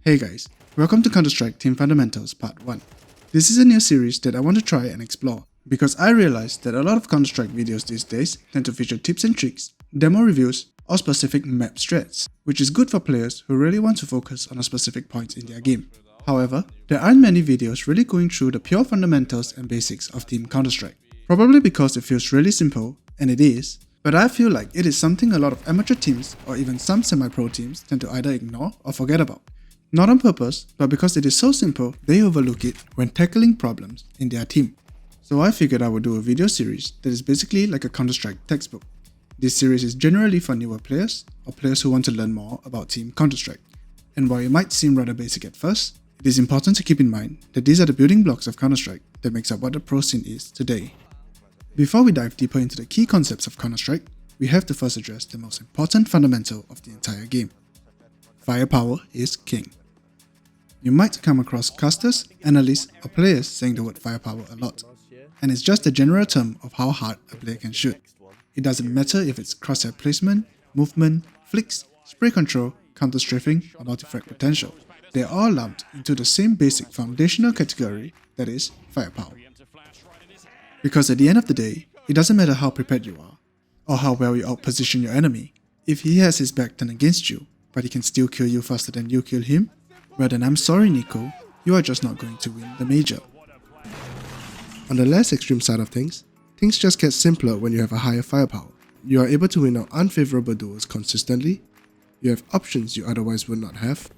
Hey guys, welcome to Counter-Strike Team Fundamentals Part 1. This is a new series that I want to try and explore because I realized that a lot of Counter-Strike videos these days tend to feature tips and tricks, demo reviews, or specific map strats, which is good for players who really want to focus on a specific point in their game. However, there aren't many videos really going through the pure fundamentals and basics of Team Counter-Strike, probably because it feels really simple, and it is, but I feel like it is something a lot of amateur teams or even some semi-pro teams tend to either ignore or forget about. Not on purpose, but because it is so simple, they overlook it when tackling problems in their team. So I figured I would do a video series that is basically like a Counter-Strike textbook. This series is generally for newer players, or players who want to learn more about Team Counter-Strike. And while it might seem rather basic at first, it is important to keep in mind that these are the building blocks of Counter-Strike that makes up what the pro scene is today. Before we dive deeper into the key concepts of Counter-Strike, we have to first address the most important fundamental of the entire game. Firepower is king. You might come across casters, analysts, or players saying the word firepower a lot, and it's just a general term of how hard a player can shoot. It doesn't matter if it's crosshair placement, movement, flicks, spray control, counter-strafing, or multi-frag potential. They're all lumped into the same basic foundational category, that is, firepower. Because at the end of the day, it doesn't matter how prepared you are, or how well you outposition your enemy. If he has his back turned against you, but he can still kill you faster than you kill him, well then I'm sorry Nico, you are just not going to win the major. On the less extreme side of things just get simpler when you have a higher firepower. You are able to win out unfavorable duels consistently, you have options you otherwise would not have,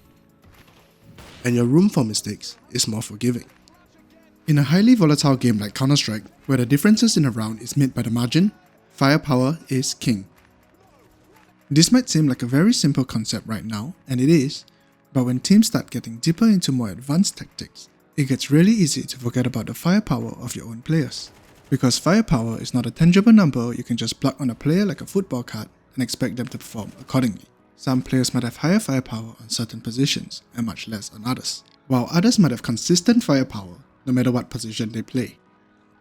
and your room for mistakes is more forgiving. In a highly volatile game like Counter-Strike, where the differences in a round is made by the margin, firepower is king. This might seem like a very simple concept right now, and it is, but when teams start getting deeper into more advanced tactics, it gets really easy to forget about the firepower of your own players. Because firepower is not a tangible number you can just plug on a player like a football card and expect them to perform accordingly. Some players might have higher firepower on certain positions and much less on others, while others might have consistent firepower no matter what position they play.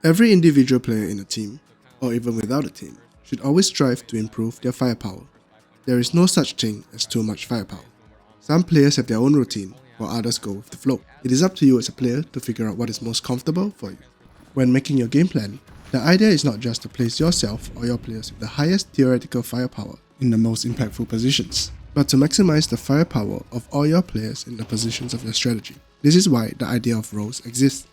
Every individual player in a team, or even without a team, should always strive to improve their firepower. There is no such thing as too much firepower. Some players have their own routine, while others go with the flow. It is up to you as a player to figure out what is most comfortable for you. When making your game plan, the idea is not just to place yourself or your players with the highest theoretical firepower in the most impactful positions, but to maximize the firepower of all your players in the positions of your strategy. This is why the idea of roles exists.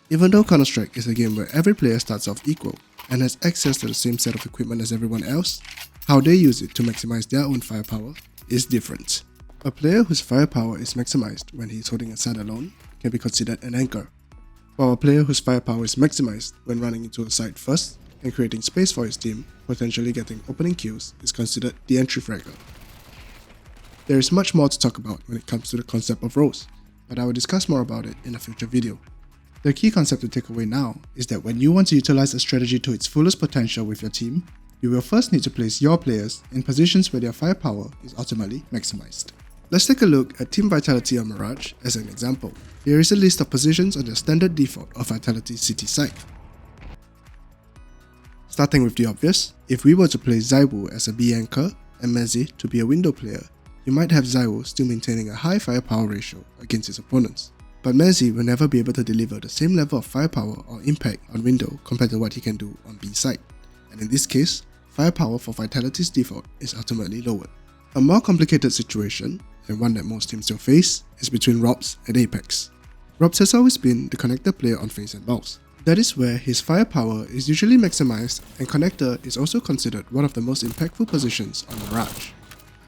Even though Counter-Strike is a game where every player starts off equal and has access to the same set of equipment as everyone else, how they use it to maximize their own firepower is different. A player whose firepower is maximized when he is holding a side alone can be considered an anchor, while a player whose firepower is maximized when running into a side first and creating space for his team, potentially getting opening kills, is considered the entry fragger. There is much more to talk about when it comes to the concept of roles, but I will discuss more about it in a future video. The key concept to take away now is that when you want to utilize a strategy to its fullest potential with your team, you will first need to place your players in positions where their firepower is ultimately maximized. Let's take a look at Team Vitality on Mirage as an example. Here is a list of positions on the standard default of Vitality's City site. Starting with the obvious, if we were to place ZywOo as a B anchor and Mezi to be a window player, you might have ZywOo still maintaining a high firepower ratio against his opponents. But Mezi will never be able to deliver the same level of firepower or impact on window compared to what he can do on B side. And in this case, firepower for Vitality's default is ultimately lowered. A more complicated situation, and one that most teams still face, is between Robs and Apex. Robs has always been the connector player on FaZe and Mouse. That is where his firepower is usually maximized, and connector is also considered one of the most impactful positions on Mirage.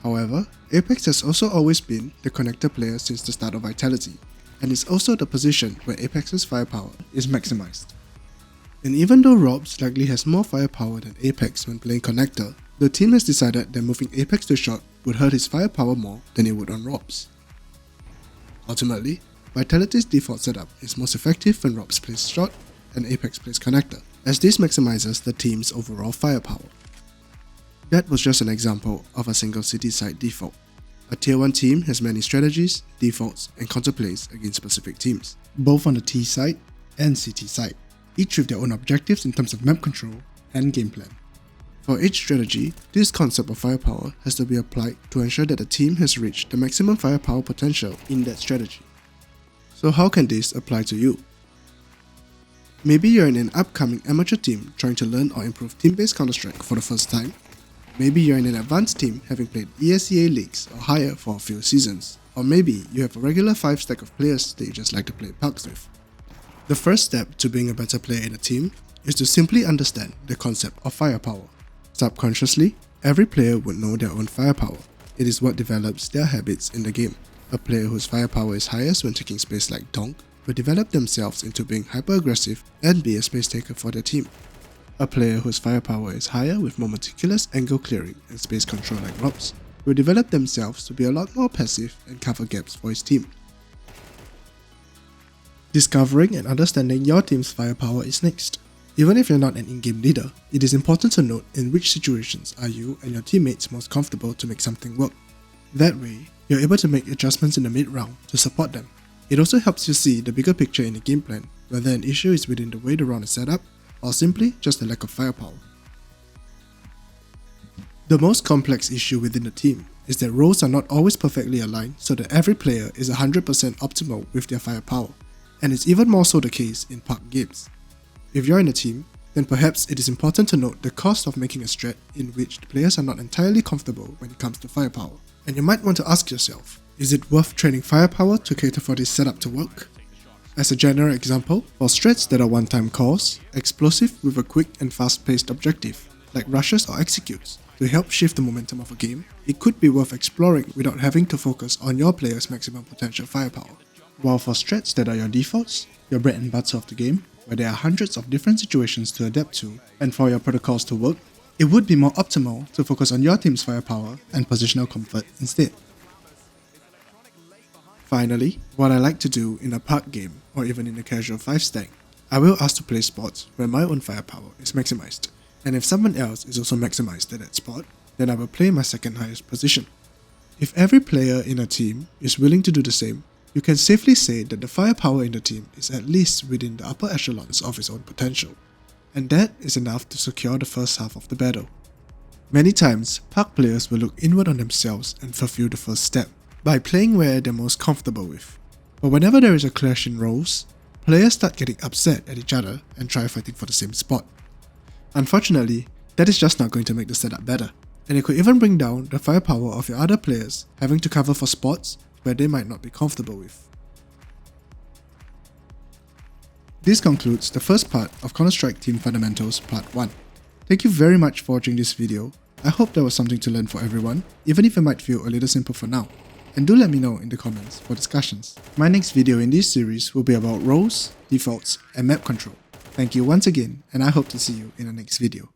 However, Apex has also always been the connector player since the start of Vitality, and is also the position where Apex's firepower is maximized. And even though Robs likely has more firepower than Apex when playing connector, the team has decided that moving Apex to short would hurt his firepower more than it would on Robs. Ultimately, Vitality's default setup is most effective when Robs plays short and Apex plays connector, as this maximizes the team's overall firepower. That was just an example of a single City side default. A tier 1 team has many strategies, defaults, and counterplays against specific teams, both on the T side and CT side, each with their own objectives in terms of map control and game plan. For each strategy, this concept of firepower has to be applied to ensure that the team has reached the maximum firepower potential in that strategy. So how can this apply to you? Maybe you're in an upcoming amateur team trying to learn or improve team-based Counter-Strike for the first time. Maybe you're in an advanced team having played ESEA leagues or higher for a few seasons. Or maybe you have a regular 5 stack of players that you just like to play pucks with. The first step to being a better player in a team is to simply understand the concept of firepower. Subconsciously, every player would know their own firepower. It is what develops their habits in the game. A player whose firepower is highest when taking space like Donk will develop themselves into being hyper-aggressive and be a space taker for their team. A player whose firepower is higher with more meticulous angle clearing and space control like Robs will develop themselves to be a lot more passive and cover gaps for his team. Discovering and understanding your team's firepower is next. Even if you're not an in-game leader, it is important to note in which situations are you and your teammates most comfortable to make something work. That way, you're able to make adjustments in the mid-round to support them. It also helps you see the bigger picture in the game plan, whether an issue is within the way the round is set up, or simply just a lack of firepower. The most complex issue within the team is that roles are not always perfectly aligned so that every player is 100% optimal with their firepower, and it's even more so the case in puck games. If you're in a team, then perhaps it is important to note the cost of making a strat in which the players are not entirely comfortable when it comes to firepower. And you might want to ask yourself, is it worth training firepower to cater for this setup to work? As a general example, for strats that are one-time calls, explosive with a quick and fast-paced objective, like rushes or executes, to help shift the momentum of a game, it could be worth exploring without having to focus on your player's maximum potential firepower. While for strats that are your defaults, your bread and butter of the game, where there are hundreds of different situations to adapt to, and for your protocols to work, it would be more optimal to focus on your team's firepower and positional comfort instead. Finally, what I like to do in a puck game, or even in a casual 5-stack, I will ask to play spots where my own firepower is maximized, and if someone else is also maximized at that spot, then I will play my second highest position. If every player in a team is willing to do the same, you can safely say that the firepower in the team is at least within the upper echelons of its own potential, and that is enough to secure the first half of the battle. Many times, puck players will look inward on themselves and fulfill the first step, by playing where they're most comfortable with. But whenever there is a clash in roles, players start getting upset at each other and try fighting for the same spot. Unfortunately, that is just not going to make the setup better, and it could even bring down the firepower of your other players having to cover for spots where they might not be comfortable with. This concludes the first part of Counter-Strike Team Fundamentals Part 1. Thank you very much for watching this video. I hope there was something to learn for everyone, even if it might feel a little simple for now. And do let me know in the comments for discussions. My next video in this series will be about roles, defaults, and map control. Thank you once again, and I hope to see you in the next video.